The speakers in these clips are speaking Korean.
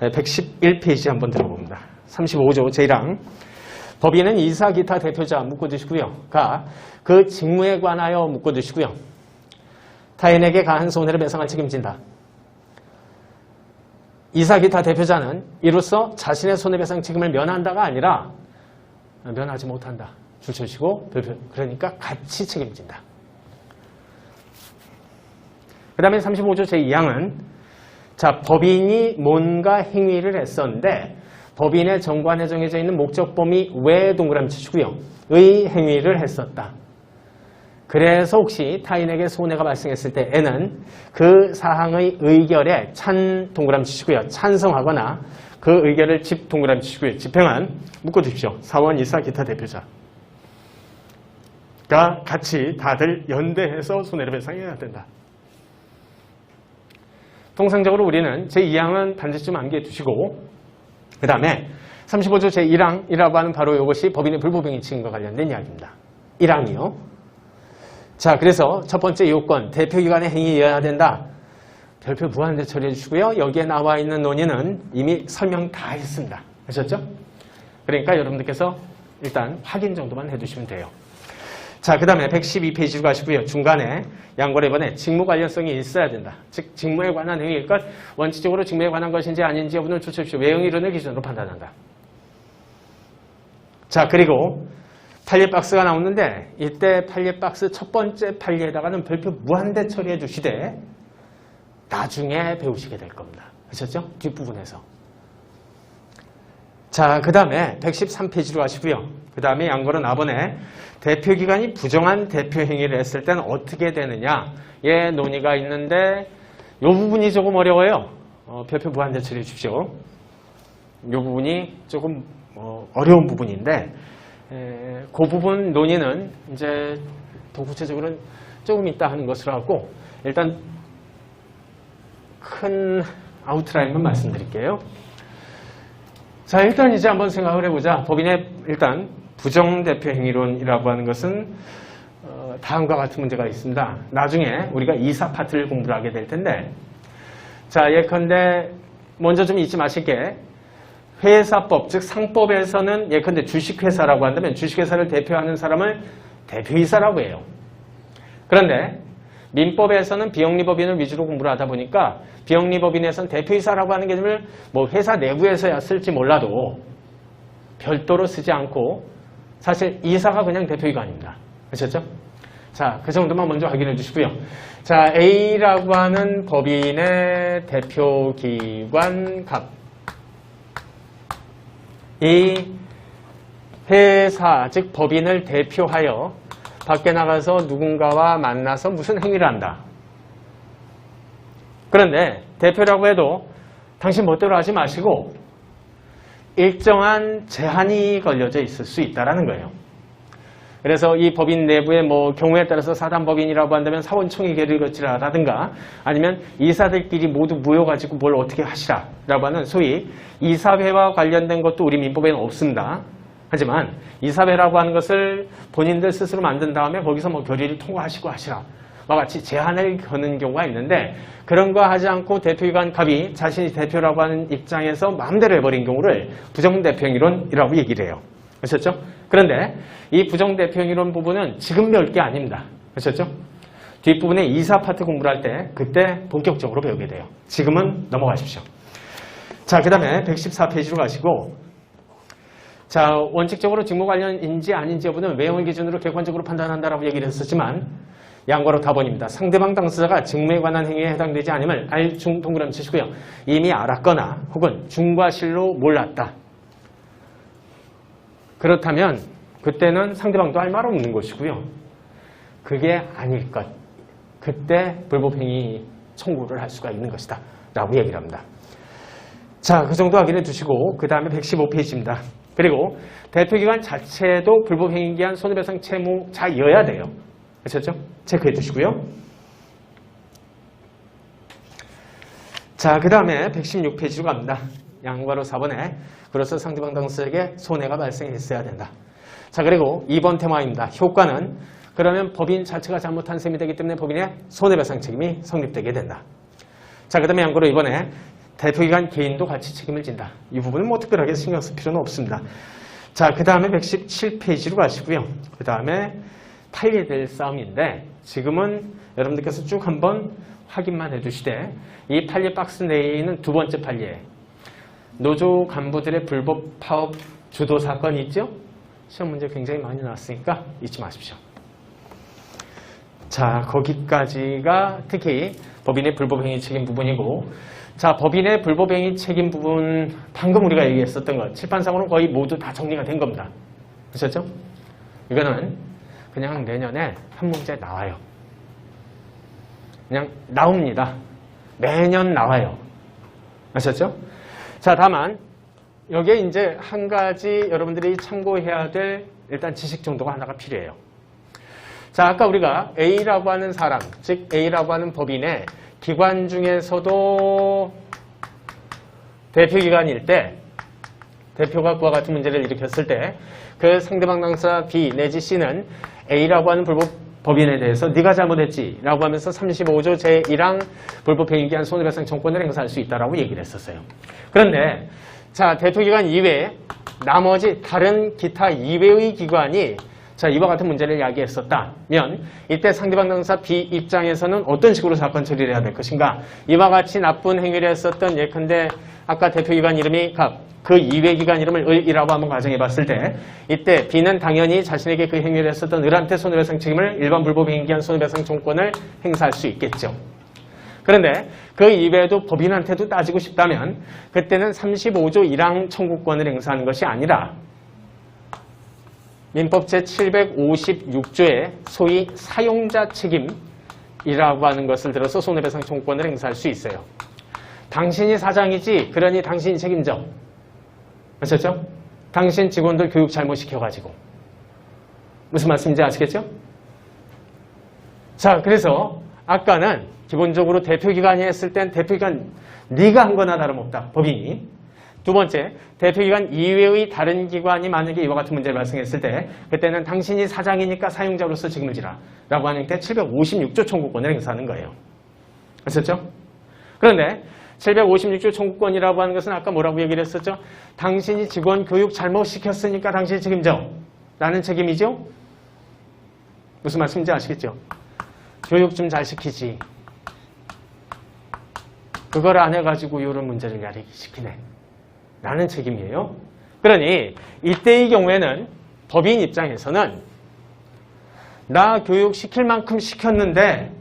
111페이지 한번 들어봅니다. 35조 제1항. 법인은 이사 기타 대표자 묶어주시고요. 그 직무에 관하여 묶어주시고요. 타인에게 가한 손해를 배상할 책임진다. 이사 기타 대표자는 이로써 자신의 손해배상 책임을 면한다가 아니라 면하지 못한다. 줄쳐주시고 그러니까 같이 책임진다. 그 다음에 35조 제2항은 자, 법인이 뭔가 행위를 했었는데 법인의 정관에 정해져 있는 목적 범위 외에 동그라미 치시고요. 의 행위를 했었다. 그래서 혹시 타인에게 손해가 발생했을 때에는 그 사항의 의결에 동그라미 치시고요. 찬성하거나 그 의결을 동그라미 치시고요. 집행한 묶어주십시오. 사원, 이사, 기타 대표자가 같이 다들 연대해서 손해를 배상해야 된다. 통상적으로 우리는 제2항은 반드시 좀 암기해 두시고 그 다음에 35조 제1항이라고 하는 바로 이것이 법인의 불법행위칙과 관련된 이야기입니다. 1항이요. 자, 그래서 첫 번째 요건, 대표기관의 행위여야 된다. 별표 무한대 처리해 주시고요. 여기에 나와 있는 논의는 이미 설명 다 했습니다. 아셨죠? 그러니까 여러분들께서 일단 확인 정도만 해주시면 돼요. 자, 그 다음에 112페이지로 가시고요. 중간에 양보를 이번에 직무 관련성이 있어야 된다. 즉, 직무에 관한 행위일 것, 원칙적으로 직무에 관한 것인지 아닌지 여부는 주십시오. 외형 이론을 기준으로 판단한다. 자, 그리고 판례박스가 나오는데 이때 판례박스 첫 번째 판례에다가는 별표 무한대 처리해 주시되 나중에 배우시게 될 겁니다. 아셨죠? 뒷부분에서. 자, 그 다음에 113페이지로 가시고요. 그 다음에 양거는 아번에 대표기관이 부정한 대표 행위를 했을 때는 어떻게 되느냐의 논의가 있는데 이 부분이 조금 어려워요. 별표 무한대 처리해 주십시오. 이 부분이 조금 어려운 부분인데 그 부분 논의는 이제 더 구체적으로는 조금 이따 하는 것으로 하고 일단 큰 아웃라인만 말씀드릴게요. 자, 일단 이제 한번 생각을 해보자. 법인의 일단 부정대표 행위론이라고 하는 것은 다음과 같은 문제가 있습니다. 나중에 우리가 이사 파트를 공부를 하게 될 텐데 자, 예컨대 먼저 좀 잊지 마실 게 회사법, 즉 상법에서는 예컨대 주식회사라고 한다면 주식회사를 대표하는 사람을 대표이사라고 해요. 그런데 민법에서는 비영리법인을 위주로 공부를 하다 보니까 비영리법인에서는 대표이사라고 하는 개념을 뭐 회사 내부에서야 쓸지 몰라도 별도로 쓰지 않고 사실 이사가 그냥 대표기관입니다. 아셨죠? 자, 그 정도만 먼저 확인해 주시고요. 자, A라고 하는 법인의 대표기관 값. 이 회사, 즉 법인을 대표하여 밖에 나가서 누군가와 만나서 무슨 행위를 한다. 그런데 대표라고 해도 당신 멋대로 하지 마시고 일정한 제한이 걸려져 있을 수 있다는 거예요. 그래서 이 법인 내부에 뭐 경우에 따라서 사단법인이라고 한다면 사원총회 계를 거치라라든가 아니면 이사들끼리 모두 모여가지고 뭘 어떻게 하시라라고 하는 소위 이사회와 관련된 것도 우리 민법에는 없습니다. 하지만 이사회라고 하는 것을 본인들 스스로 만든 다음에 거기서 뭐 결의를 통과하시고 하시라. 와 같이 제한을 거는 경우가 있는데 그런 거 하지 않고 대표기관 갑이 자신이 대표라고 하는 입장에서 마음대로 해버린 경우를 부정대표행위론이라고 얘기를 해요. 아셨죠? 그런데 이 부정대표행위론 부분은 지금 배울 게 아닙니다. 아셨죠? 뒷부분에 이사 파트 공부를 할 때 그때 본격적으로 배우게 돼요. 지금은 넘어가십시오. 자, 그 다음에 114페이지로 가시고 자, 원칙적으로 직무 관련인지 아닌지 여부는 외형을 기준으로 객관적으로 판단한다라고 얘기를 했었지만 양과로 답원입니다. 상대방 당사자가 직무에 관한 행위에 해당되지 않음을 알중 동그라미 치시고요. 이미 알았거나 혹은 중과 실로 몰랐다. 그렇다면 그때는 상대방도 할 말 없는 것이고요. 그게 아닐 것. 그때 불법행위 청구를 할 수가 있는 것이다. 라고 얘기를 합니다. 자, 그 정도 확인해 두시고 그 다음에 115페이지입니다. 그리고 대표기관 자체도 불법행위에 기한 손해배상 채무자여야 돼요. 아셨죠? 체크해 두시고요. 자, 그 다음에 116페이지로 갑니다. 양과로 4번에 그로서 상대방 당사자에게 손해가 발생했어야 된다. 자, 그리고 2번 테마입니다. 효과는 그러면 법인 자체가 잘못한 셈이 되기 때문에 법인의 손해배상 책임이 성립되게 된다. 자, 그 다음에 양과로 이번에 대표기관 개인도 같이 책임을 진다. 이 부분은 뭐 특별하게 신경 쓸 필요는 없습니다. 자, 그 다음에 117페이지로 가시고요. 그 다음에 판례될 싸움인데 지금은 여러분들께서 쭉 한번 확인만 해두시되 이 판례 박스 내에 있는 두 번째 판례 노조 간부들의 불법 파업 주도 사건이 있죠? 시험 문제 굉장히 많이 나왔으니까 잊지 마십시오. 자, 거기까지가 특히 법인의 불법행위 책임 부분이고, 자, 법인의 불법행위 책임 부분 방금 우리가 얘기했었던 것 칠판상으로 거의 모두 다 정리가 된 겁니다. 아셨죠? 이거는 그냥 내년에 한 문제 나와요. 그냥 나옵니다. 매년 나와요. 아셨죠? 자, 다만 여기에 이제 한 가지 여러분들이 참고해야 될 일단 지식 정도가 하나가 필요해요. 자, 아까 우리가 A라고 하는 사람, 즉 A라고 하는 법인의 기관 중에서도 대표기관일 때 대표가 그와 같은 문제를 일으켰을 때 그 상대방 당사 B 내지 C는 A라고 하는 불법 법인에 대해서 네가 잘못했지 라고 하면서 35조 제1항 불법행위에 기한 손해배상 청구권을 행사할 수 있다라고 얘기를 했었어요. 그런데 자, 대표기관 이외에 나머지 다른 기타 이외의 기관이 자, 이와 같은 문제를 야기했었다면 이때 상대방 당사 B 입장에서는 어떤 식으로 사건 처리를 해야 될 것인가? 이와 같이 나쁜 행위를 했었던 예컨대 아까 대표기관 이름이 갑, 그 이외 기관 이름을 을이라고 한번 가정해 봤을 때 이때 B는 당연히 자신에게 그 행위를 했었던 을한테 손해배상 책임을 일반 불법행위에 기한 손해배상 청구권을 행사할 수 있겠죠. 그런데 그 이외에도 법인한테도 따지고 싶다면 그때는 35조 1항 청구권을 행사하는 것이 아니라 민법 제756조의 소위 사용자 책임이라고 하는 것을 들어서 손해배상 청구권을 행사할 수 있어요. 당신이 사장이지 그러니 당신이 책임져. 아셨죠? 당신 직원들 교육 잘못 시켜가지고. 무슨 말씀인지 아시겠죠? 자, 그래서 아까는 기본적으로 대표기관이 했을 땐 대표기관 네가 한 거나 다름없다. 법인이. 두 번째, 대표기관 이외의 다른 기관이 만약에 이와 같은 문제를 발생했을 때 그때는 당신이 사장이니까 사용자로서 책임을 지라 라고 하니까 756조 청구권을 행사하는 거예요. 아셨죠? 그런데 756조 청구권이라고 하는 것은 아까 뭐라고 얘기를 했었죠? 당신이 직원 교육 잘못 시켰으니까 당신이 책임져 라는 책임이죠? 무슨 말씀인지 아시겠죠? 교육 좀 잘 시키지. 그걸 안 해가지고 이런 문제를 야기시키네 라는 책임이에요. 그러니 이때의 경우에는 법인 입장에서는 나 교육 시킬 만큼 시켰는데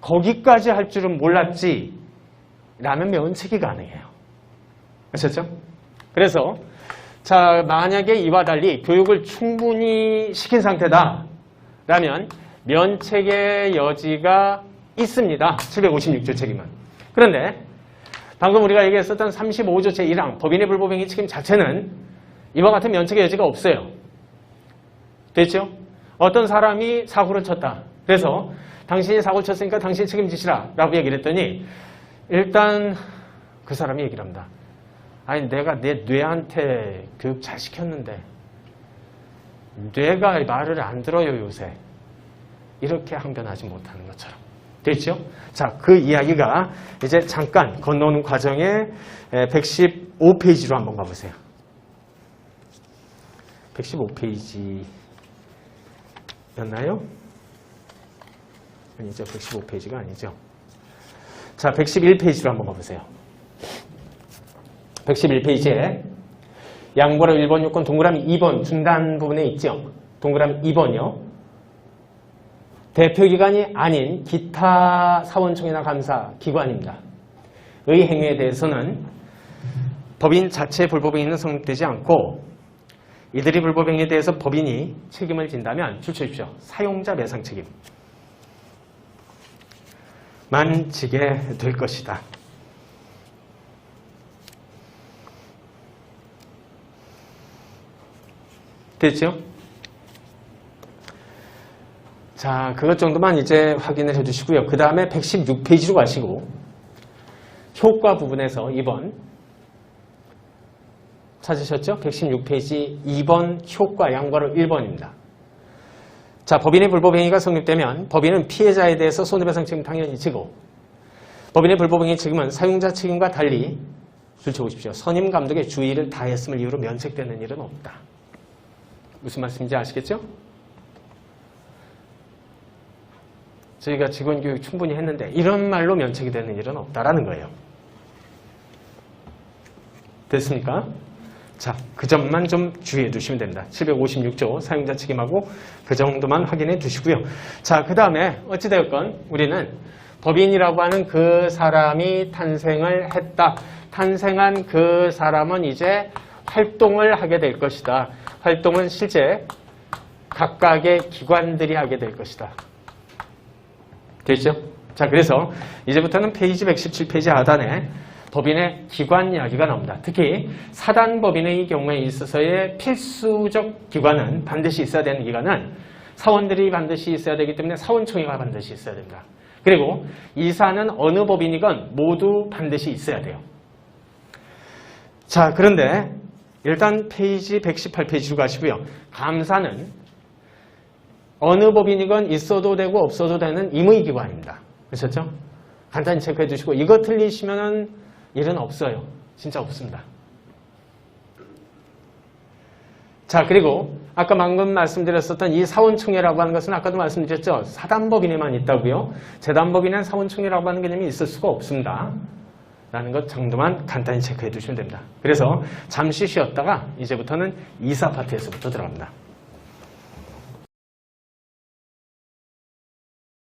거기까지 할 줄은 몰랐지 라는 면책이 가능해요. 아셨죠? 그래서 자, 만약에 이와 달리 교육을 충분히 시킨 상태다 라면 면책의 여지가 있습니다. 756조 책임은. 그런데 방금 우리가 얘기했었던 35조 제1항 법인의 불법행위 책임 자체는 이와 같은 면책의 여지가 없어요. 됐죠? 어떤 사람이 사고를 쳤다. 그래서 당신이 사고를 쳤으니까 당신이 책임지시라 라고 얘기를 했더니 일단 그 사람이 얘기를 합니다. 아니 내가 내 뇌한테 교육 잘 시켰는데 뇌가 말을 안 들어요 요새. 이렇게 항변하지 못하는 것처럼. 됐죠? 자, 그 이야기가 이제 잠깐 건너오는 과정에 115페이지로 한번 가보세요. 115페이지였나요? 아니죠. 115페이지가 아니죠. 자, 111페이지로 한번 가보세요. 111페이지에 양보로 1번 요건 동그라미 2번 중단 부분에 있죠. 동그라미 2번이요. 대표기관이 아닌 기타 사원총회나 감사 기관입니다. 의 행위에 대해서는 법인 자체의 불법행위는 성립되지 않고 이들이 불법행위에 대해서 법인이 책임을 진다면 주십시오. 사용자 배상 책임 만 지게 될 것이다. 됐죠? 자, 그것 정도만 이제 확인을 해주시고요. 그 다음에 116페이지로 가시고 효과 부분에서 2번 찾으셨죠? 116페이지 2번 효과 양과로 1번입니다. 자, 법인의 불법행위가 성립되면 법인은 피해자에 대해서 손해배상 책임 당연히 지고 법인의 불법행위 책임은 사용자 책임과 달리 줄쳐보십시오. 선임 감독의 주의를 다했음을 이유로 면책되는 일은 없다. 무슨 말씀인지 아시겠죠? 저희가 직원 교육 충분히 했는데 이런 말로 면책이 되는 일은 없다라는 거예요. 됐습니까? 자, 그 점만 좀 주의해 두시면 됩니다. 756조 사용자 책임하고 그 정도만 확인해 두시고요. 자, 그 다음에 어찌되었건 우리는 법인이라고 하는 그 사람이 탄생을 했다. 탄생한 그 사람은 이제 활동을 하게 될 것이다. 활동은 실제 각각의 기관들이 하게 될 것이다. 됐죠? 자, 그래서 이제부터는 페이지 117페이지 하단에 법인의 기관 이야기가 나옵니다. 특히 사단법인의 경우에 있어서의 필수적 기관은 반드시 있어야 되는 기관은 사원들이 반드시 있어야 되기 때문에 사원총회가 반드시 있어야 됩니다. 그리고 이사는 어느 법인이건 모두 반드시 있어야 돼요. 자, 그런데 일단 페이지 118페이지로 가시고요. 감사는 어느 법인이건 있어도 되고 없어도 되는 임의기관입니다. 그렇죠? 간단히 체크해 주시고 이거 틀리시면 일은 없어요. 진짜 없습니다. 자, 그리고 아까 방금 말씀드렸었던 이 사원총회라고 하는 것은 아까도 말씀드렸죠. 사단법인에만 있다고요. 재단법인은 사원총회라고 하는 개념이 있을 수가 없습니다. 라는 것 정도만 간단히 체크해 두시면 됩니다. 그래서 잠시 쉬었다가 이제부터는 이사 파트에서부터 들어갑니다.